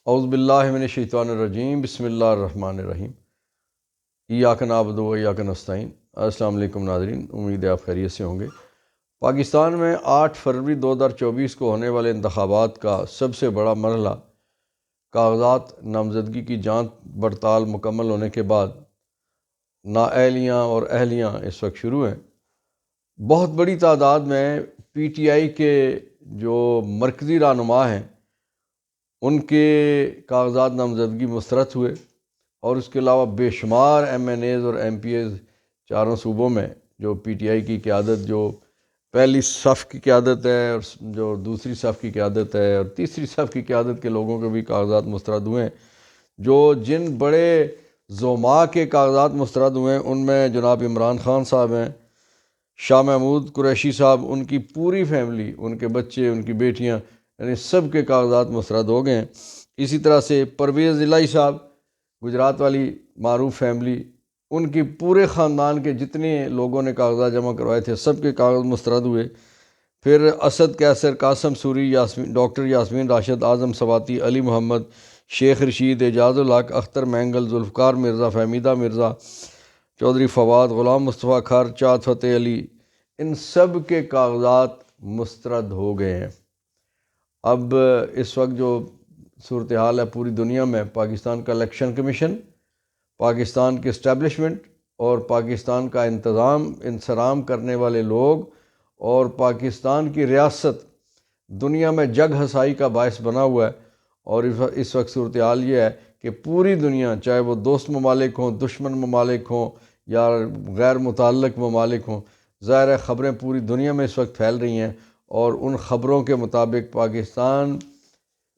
اعوذ باللہ من الشیطان الرجیم، بسم اللہ الرحمن الرحیم۔ ایاک نعبد و ایاک نستعین۔ السلام علیکم ناظرین، امید ہے آپ خیریت سے ہوں گے۔ پاکستان میں 8 فروری 2024 کو ہونے والے انتخابات کا سب سے بڑا مرحلہ کاغذات نامزدگی کی جانچ پڑتال مکمل ہونے کے بعد نااہلیاں اور اہلیاں اس وقت شروع ہیں۔ بہت بڑی تعداد میں پی ٹی آئی کے جو مرکزی رہنما ہیں ان کے کاغذات نامزدگی مسترد ہوئے، اور اس کے علاوہ بے شمار ایم این ایز اور ایم پی ایز چاروں صوبوں میں جو پی ٹی آئی کی قیادت، جو پہلی صف کی قیادت ہے اور جو دوسری صف کی قیادت ہے اور تیسری صف کی قیادت کے لوگوں کے بھی کاغذات مسترد ہوئے ہیں۔ جو جن بڑے زعماء کے کاغذات مسترد ہوئے ہیں ان میں جناب عمران خان صاحب ہیں، شاہ محمود قریشی صاحب، ان کی پوری فیملی، ان کے بچے، ان کی بیٹیاں، یعنی سب کے کاغذات مسترد ہو گئے ہیں۔ اسی طرح سے پرویز الہی صاحب، گجرات والی معروف فیملی، ان کی پورے خاندان کے جتنے لوگوں نے کاغذات جمع کروائے تھے سب کے کاغذ مسترد ہوئے۔ پھر اسد کیسر، قاسم سوری، ڈاکٹر یاسمین راشد، اعظم سواتی، علی محمد، شیخ رشید، اعجاز الحق، اختر مینگل، ذوالفقار مرزا، فہمیدہ مرزا، چودھری فواد، غلام مصطفیٰ کھر، چاہت فتح علی، ان سب کے کاغذات مسترد ہو گئے ہیں۔ اب اس وقت جو صورتحال ہے پوری دنیا میں، پاکستان کا الیکشن کمیشن، پاکستان کی اسٹیبلشمنٹ اور پاکستان کا انصرام کرنے والے لوگ اور پاکستان کی ریاست دنیا میں جگ ہسائی کا باعث بنا ہوا ہے۔ اور اس وقت صورتحال یہ ہے کہ پوری دنیا، چاہے وہ دوست ممالک ہوں، دشمن ممالک ہوں یا غیر متعلق ممالک ہوں، ظاہر ہے خبریں پوری دنیا میں اس وقت پھیل رہی ہیں، اور ان خبروں کے مطابق پاکستان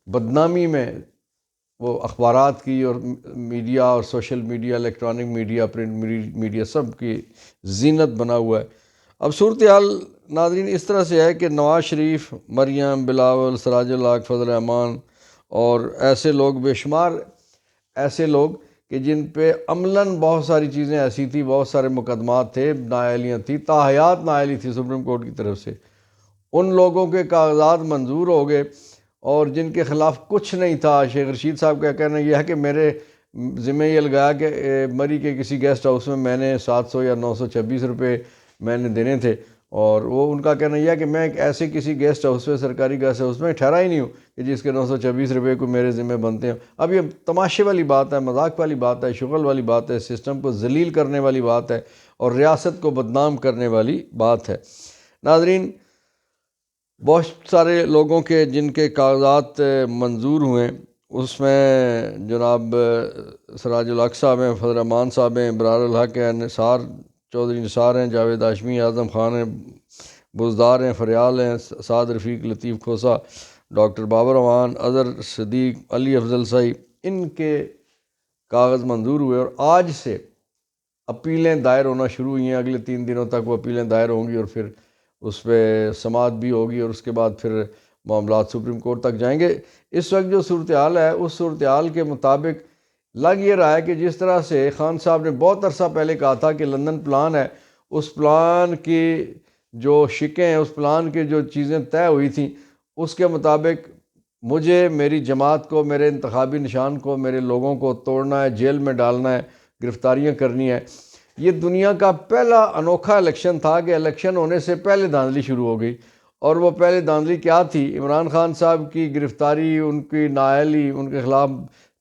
بدنامی میں، وہ اخبارات کی اور میڈیا اور social media, electronic media, print media, سب کی زینت بنا ہوا ہے۔ اب صورتحال ناظرین اس طرح سے ہے کہ نواز شریف، مریم، بلاول، سراج الحق، فضل الرحمان اور ایسے لوگ، بے شمار ایسے لوگ کہ جن پہ عملاً بہت ساری چیزیں ایسی تھیں، بہت سارے مقدمات تھے، نااہلیاں تھیں، تاحیات نااہلی تھی سپریم کورٹ کی طرف سے، ان لوگوں کے کاغذات منظور ہو گئے، اور جن کے خلاف کچھ نہیں تھا۔ شیخ رشید صاحب کا کہنا یہ ہے کہ میرے ذمہ یہ لگایا کہ مری کے کسی گیسٹ ہاؤس میں نے 700 یا 926 روپے میں نے دینے تھے، اور وہ ان کا کہنا یہ ہے کہ میں ایک ایسے کسی گیسٹ ہاؤس میں، سرکاری گیسٹ ہاؤس میں ٹھہرا ہی نہیں ہوں کہ جس کے 926 روپے کو میرے ذمہ بنتے ہیں۔ اب یہ تماشے والی بات ہے، مذاق والی بات ہے، شغل والی بات ہے، سسٹم کو ذلیل کرنے والی بات ہے، اور ریاست کو بدنام کرنے والی بات ہے۔ ناظرین، بہت سارے لوگوں کے جن کے کاغذات منظور ہوئے، اس میں جناب سراج الحق صاحب ہیں، فضل الرحمان صاحب ہیں، ابرار الحق ہیں، نثار چودھری نثار ہیں، جاوید ہاشمی، اعظم خان ہیں، بزدار ہیں، فریال ہیں، سعد رفیق، لطیف کھوسہ، ڈاکٹر بابر امان، اظہر صدیق، علی افضل سعید، ان کے کاغذ منظور ہوئے، اور آج سے اپیلیں دائر ہونا شروع ہوئی ہیں۔ اگلے 3 دنوں تک وہ اپیلیں دائر ہوں گی، اور پھر اس پہ سماعت بھی ہوگی، اور اس کے بعد پھر معاملات سپریم کورٹ تک جائیں گے۔ اس وقت جو صورتحال ہے، اس صورتحال کے مطابق لگ یہ رہا ہے کہ جس طرح سے خان صاحب نے بہت عرصہ پہلے کہا تھا کہ لندن پلان ہے، اس پلان کی جو شقیں ہیں، اس پلان کی جو چیزیں طے ہوئی تھیں، اس کے مطابق مجھے، میری جماعت کو، میرے انتخابی نشان کو، میرے لوگوں کو توڑنا ہے، جیل میں ڈالنا ہے، گرفتاریاں کرنی ہے۔ یہ دنیا کا پہلا انوکھا الیکشن تھا کہ الیکشن ہونے سے پہلے دھاندلی شروع ہو گئی، اور وہ پہلے دھاندلی کیا تھی؟ عمران خان صاحب کی گرفتاری، ان کی نااہلی، ان کے خلاف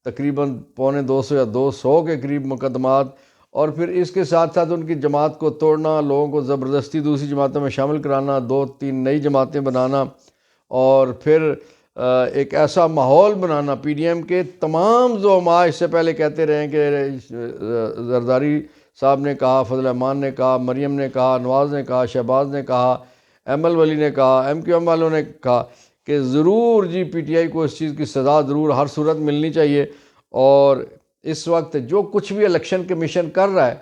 تقریباً 250 یا 200 کے قریب مقدمات، اور پھر اس کے ساتھ ساتھ ان کی جماعت کو توڑنا، لوگوں کو زبردستی دوسری جماعتوں میں شامل کرانا، 2-3 نئی جماعتیں بنانا، اور پھر ایک ایسا ماحول بنانا۔ پی ڈی ایم کے تمام زعماء اس سے پہلے کہتے رہے کہ زرداری صاحب نے کہا، فضل الرحمان نے کہا، مریم نے کہا، نواز نے کہا، شہباز نے کہا، ایمل ولی نے کہا، ایم کیو ایم والوں نے کہا کہ ضرور جی پی ٹی آئی کو اس چیز کی سزا ضرور ہر صورت ملنی چاہیے۔ اور اس وقت جو کچھ بھی الیکشن کمیشن کر رہا ہے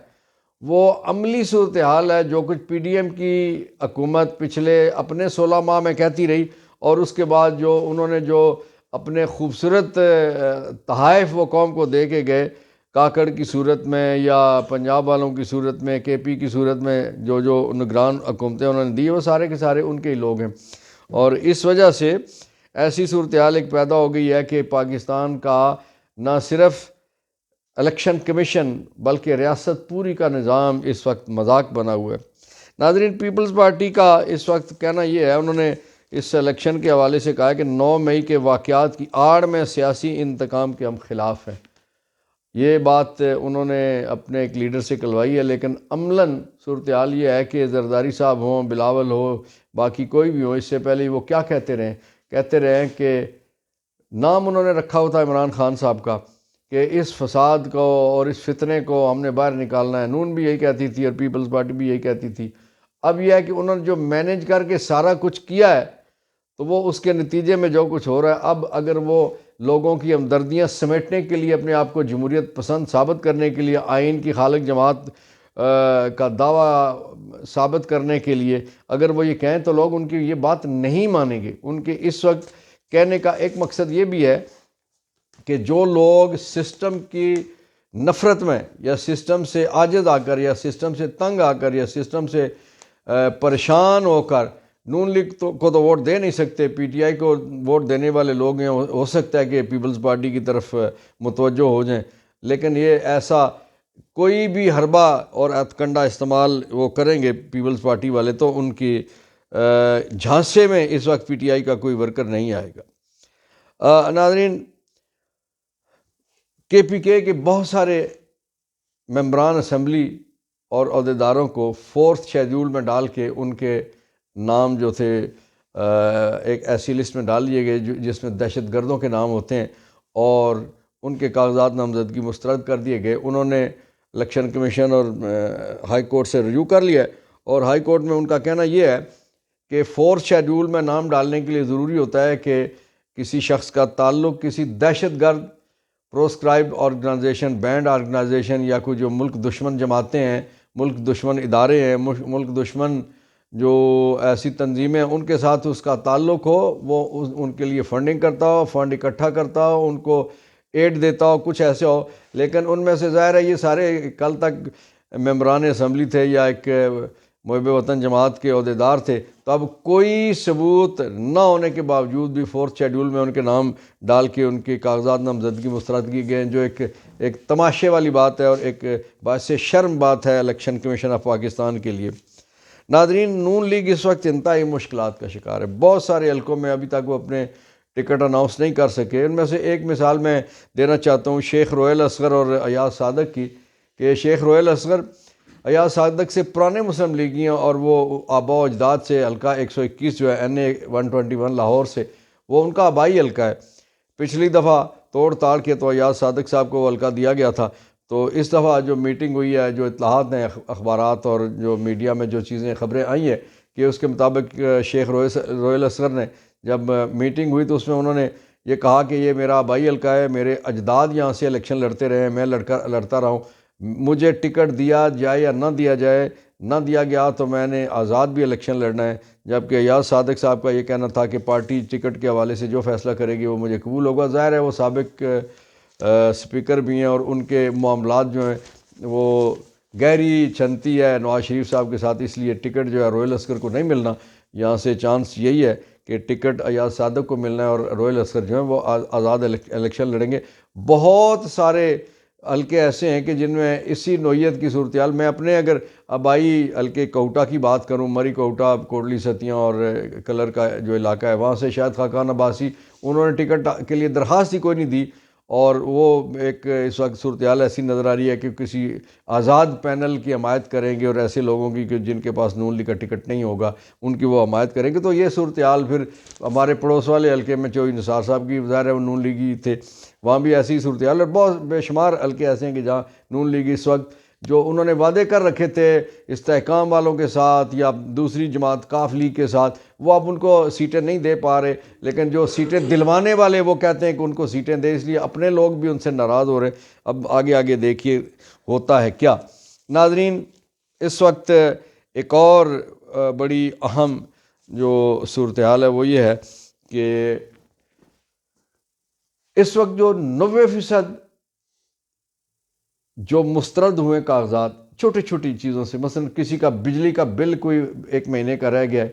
وہ عملی صورتحال ہے، جو کچھ پی ڈی ایم کی حکومت پچھلے اپنے 16 ماہ میں کہتی رہی، اور اس کے بعد جو انہوں نے جو اپنے خوبصورت تحائف وہ قوم کو دے کے گئے، کاکڑ کی صورت میں یا پنجاب والوں کی صورت میں، کے پی کی صورت میں، جو نگران حکومتیں انہوں نے دی، وہ سارے کے سارے ان کے ہی لوگ ہیں۔ اور اس وجہ سے ایسی صورتحال ایک پیدا ہو گئی ہے کہ پاکستان کا نہ صرف الیکشن کمیشن بلکہ ریاست پوری کا نظام اس وقت مذاق بنا ہوا ہے۔ ناظرین، پیپلز پارٹی کا اس وقت کہنا یہ ہے، انہوں نے اس الیکشن کے حوالے سے کہا کہ 9 مئی کے واقعات کی آڑ میں سیاسی انتقام کے ہم خلاف ہیں۔ یہ بات انہوں نے اپنے ایک لیڈر سے کلوائی ہے، لیکن عملاً صورتحال یہ ہے کہ زرداری صاحب ہوں، بلاول ہو، باقی کوئی بھی ہو، اس سے پہلے وہ کیا کہتے رہے کہ نام انہوں نے رکھا ہوتا ہے عمران خان صاحب کا کہ اس فساد کو اور اس فتنے کو ہم نے باہر نکالنا ہے۔ نون بھی یہی کہتی تھی اور پیپلز پارٹی بھی یہی کہتی تھی۔ اب یہ ہے کہ انہوں نے جو مینیج کر کے سارا کچھ کیا ہے، تو وہ اس کے نتیجے میں جو کچھ ہو رہا ہے، اب اگر وہ لوگوں کی ہمدردیاں سمیٹنے کے لیے، اپنے آپ کو جمہوریت پسند ثابت کرنے کے لیے، آئین کی خالق جماعت کا دعویٰ ثابت کرنے کے لیے اگر وہ یہ کہیں تو لوگ ان کی یہ بات نہیں مانیں گے۔ ان کے اس وقت کہنے کا ایک مقصد یہ بھی ہے کہ جو لوگ سسٹم کی نفرت میں یا سسٹم سے عاجز آ کر یا سسٹم سے تنگ آ کر یا سسٹم سے پریشان ہو کر نون لیگ کو تو ووٹ دے نہیں سکتے، پی ٹی آئی کو ووٹ دینے والے لوگ ہیں، ہو سکتا ہے کہ پیپلز پارٹی کی طرف متوجہ ہو جائیں، لیکن یہ ایسا کوئی بھی حربہ اور ہتھ کنڈا استعمال وہ کریں گے پیپلز پارٹی والے تو ان کی جھانسے میں اس وقت پی ٹی آئی کا کوئی ورکر نہیں آئے گا۔ ناظرین، کے پی کے بہت سارے ممبران اسمبلی اور عہدیداروں کو 4th شیڈول میں ڈال کے ان کے نام جو تھے ایک ایسی لسٹ میں ڈال دیے گئے جس میں دہشت گردوں کے نام ہوتے ہیں، اور ان کے کاغذات نامزدگی مسترد کر دیے گئے۔ انہوں نے الیکشن کمیشن اور ہائی کورٹ سے ریویو کر لیا ہے، اور ہائی کورٹ میں ان کا کہنا یہ ہے کہ 4th شیڈول میں نام ڈالنے کے لیے ضروری ہوتا ہے کہ کسی شخص کا تعلق کسی دہشت گرد پروسکرائبڈ آرگنائزیشن، بینڈ آرگنائزیشن یا کوئی جو ملک دشمن جماعتیں ہیں، ملک دشمن ادارے ہیں، ملک دشمن جو ایسی تنظیمیں ہیں ان کے ساتھ اس کا تعلق ہو، وہ ان کے لیے فنڈنگ کرتا ہو، فنڈ اکٹھا کرتا ہو، ان کو ایڈ دیتا ہو، کچھ ایسے ہو۔ لیکن ان میں سے ظاہر ہے یہ سارے کل تک ممبران اسمبلی تھے یا ایک محب وطن جماعت کے عہدیدار تھے، تو اب کوئی ثبوت نہ ہونے کے باوجود بھی 4th شیڈول میں ان کے نام ڈال کے ان کے کاغذات نامزدگی مسترد کی گئے، جو ایک تماشے والی بات ہے اور ایک باعث شرم بات ہے الیکشن کمیشن آف پاکستان کے لیے۔ ناظرین، نون لیگ اس وقت انتہائی مشکلات کا شکار ہے۔ بہت سارے حلقوں میں ابھی تک وہ اپنے ٹکٹ اناؤنس نہیں کر سکے۔ ان میں سے ایک مثال میں دینا چاہتا ہوں شیخ روہیل اصغر اور ایاز صادق کی، کہ شیخ روہیل اصغر ایاز صادق سے پرانے مسلم لیگی ہیں، اور وہ آباء و اجداد سے حلقہ 121 جو ہے NA 121 لاہور سے، وہ ان کا آبائی حلقہ ہے۔ پچھلی دفعہ توڑ تاڑ کے تو ایاز صادق صاحب کو وہ حلقہ دیا گیا تھا، تو اس دفعہ جو میٹنگ ہوئی ہے، جو اطلاعات ہیں اخبارات اور جو میڈیا میں جو چیزیں خبریں آئی ہیں کہ اس کے مطابق شیخ روہیل اصغر نے جب میٹنگ ہوئی تو اس میں انہوں نے یہ کہا کہ یہ میرا آبائی حلقہ ہے، میرے اجداد یہاں سے الیکشن لڑتے رہے ہیں، میں لڑتا رہا ہوں، مجھے ٹکٹ دیا جائے یا نہ دیا جائے، نہ دیا گیا تو میں نے آزاد بھی الیکشن لڑنا ہے۔ جبکہ ایاز صادق صاحب کا یہ کہنا تھا کہ پارٹی ٹکٹ کے حوالے سے جو فیصلہ کرے گی وہ مجھے قبول ہوگا۔ ظاہر ہے وہ سابق اسپیکر بھی ہیں اور ان کے معاملات جو ہیں وہ گہری چھنتی ہے نواز شریف صاحب کے ساتھ، اس لیے ٹکٹ جو ہے روہیل اصغر کو نہیں ملنا۔ یہاں سے چانس یہی ہے کہ ٹکٹ ایاز صادق کو ملنا ہے اور روہیل اصغر جو ہیں وہ آزاد الیکشن لڑیں گے۔ بہت سارے حلقے ایسے ہیں کہ جن میں اسی نوعیت کی صورتحال، میں اپنے اگر آبائی حلقے کوئٹہ کی بات کروں، مری کوئٹہ، کوٹلی ستیاں اور کلر کا جو علاقہ ہے، وہاں سے شاید خاقان عباسی، انہوں نے ٹکٹ کے لیے درخواست ہی کوئی نہیں دی، اور وہ ایک اس وقت صورتحال ایسی نظر آ رہی ہے کہ کسی آزاد پینل کی حمایت کریں گے اور ایسے لوگوں کی کہ جن کے پاس نون لیگ کا ٹکٹ نہیں ہوگا ان کی وہ حمایت کریں گے۔ تو یہ صورتحال پھر ہمارے پڑوس والے حلقے میں چوہی نثار صاحب کی ظاہر ہے وہ نون لیگی تھے، وہاں بھی ایسی صورتحال، اور بہت بے شمار حلقے ایسے ہیں کہ جہاں نون لیگی اس وقت جو انہوں نے وعدے کر رکھے تھے استحکام والوں کے ساتھ یا دوسری جماعت کاف لیگ کے ساتھ، وہ اب ان کو سیٹیں نہیں دے پا رہے، لیکن جو سیٹیں دلوانے والے وہ کہتے ہیں کہ ان کو سیٹیں دے، اس لیے اپنے لوگ بھی ان سے ناراض ہو رہے ہیں۔ اب آگے دیکھیے ہوتا ہے کیا۔ ناظرین، اس وقت ایک اور بڑی اہم جو صورتحال ہے وہ یہ ہے کہ اس وقت جو 90% جو مسترد ہوئے کاغذات چھوٹی چھوٹی چیزوں سے، مثلا کسی کا بجلی کا بل کوئی 1 مہینے کا رہ گیا ہے،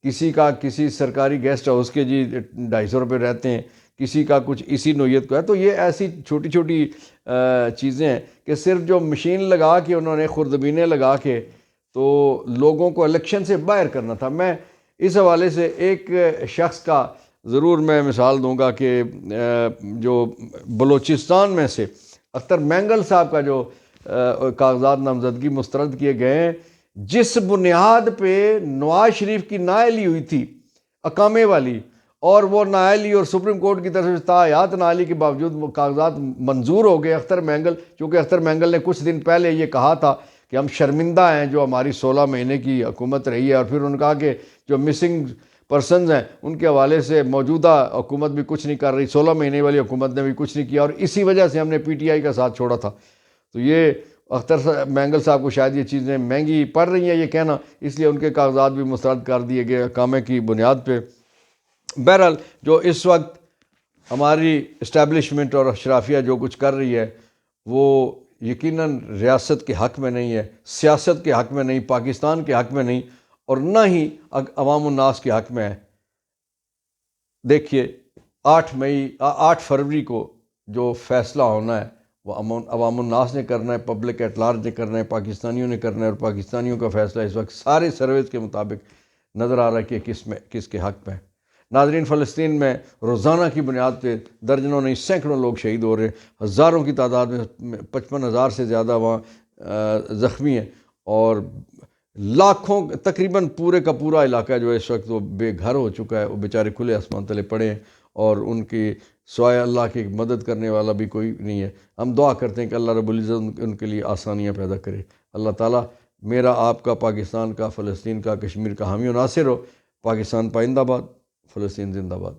کسی کا کسی سرکاری گیسٹ ہاؤس کے جی 250 روپے رہتے ہیں، کسی کا کچھ اسی نوعیت کو ہے۔ تو یہ ایسی چھوٹی چھوٹی چیزیں ہیں کہ صرف جو مشین لگا کے انہوں نے خوردبینے لگا کے تو لوگوں کو الیکشن سے باہر کرنا تھا۔ میں اس حوالے سے ایک شخص کا ضرور میں مثال دوں گا کہ جو بلوچستان میں سے اختر مینگل صاحب کا جو کاغذات نامزدگی مسترد کیے گئے ہیں، جس بنیاد پہ نواز شریف کی نااہلی ہوئی تھی اقامے والی، اور وہ نااہلی اور سپریم کورٹ کی طرف سے تاحیات نااہلی کے باوجود وہ کاغذات منظور ہو گئے اختر مینگل، چونکہ اختر مینگل نے کچھ دن پہلے یہ کہا تھا کہ ہم شرمندہ ہیں جو ہماری 16 مہینے کی حکومت رہی ہے، اور پھر انہوں نے کہا کہ جو مسنگ پرسنز ہیں ان کے حوالے سے موجودہ حکومت بھی کچھ نہیں کر رہی، 16 مہینے والی حکومت نے بھی کچھ نہیں کیا، اور اسی وجہ سے ہم نے پی ٹی آئی کا ساتھ چھوڑا تھا۔ تو یہ اختر مینگل صاحب کو شاید یہ چیزیں مہنگی پڑ رہی ہیں یہ کہنا، اس لیے ان کے کاغذات بھی مسترد کر دیے گئے اقامے کی بنیاد پہ۔ بہرحال جو اس وقت ہماری اسٹیبلشمنٹ اور اشرافیہ جو کچھ کر رہی ہے وہ یقیناً ریاست کے حق میں نہیں ہے، سیاست کے حق میں نہیں، پاکستان کے حق میں نہیں، اور نہ ہی عوام الناس کے حق میں ہے۔ دیکھیے 8 فروری کو جو فیصلہ ہونا ہے وہ عوام الناس نے کرنا ہے، پبلک ایٹ لارج نے کرنا ہے، پاکستانیوں نے کرنا ہے، اور پاکستانیوں کا فیصلہ اس وقت سارے سرویز کے مطابق نظر آ رہا ہے کہ کس کے حق میں ہے۔ ناظرین، فلسطین میں روزانہ کی بنیاد پہ درجنوں نہیں سینکڑوں لوگ شہید ہو رہے ہیں، ہزاروں کی تعداد میں 55,000 سے زیادہ وہاں زخمی ہیں، اور لاکھوں تقریباً پورے کا پورا علاقہ جو ہے اس وقت وہ بے گھر ہو چکا ہے، وہ بیچارے کھلے آسمان تلے پڑے ہیں، اور ان کی سوائے اللہ کی مدد کرنے والا بھی کوئی نہیں ہے۔ ہم دعا کرتے ہیں کہ اللہ رب العزت ان کے لیے آسانیاں پیدا کرے۔ اللہ تعالیٰ میرا آپ کا، پاکستان کا، فلسطین کا، کشمیر کا حامی و ناصر ہو۔ پاکستان پائندہ باد، فلسطین زندہ باد۔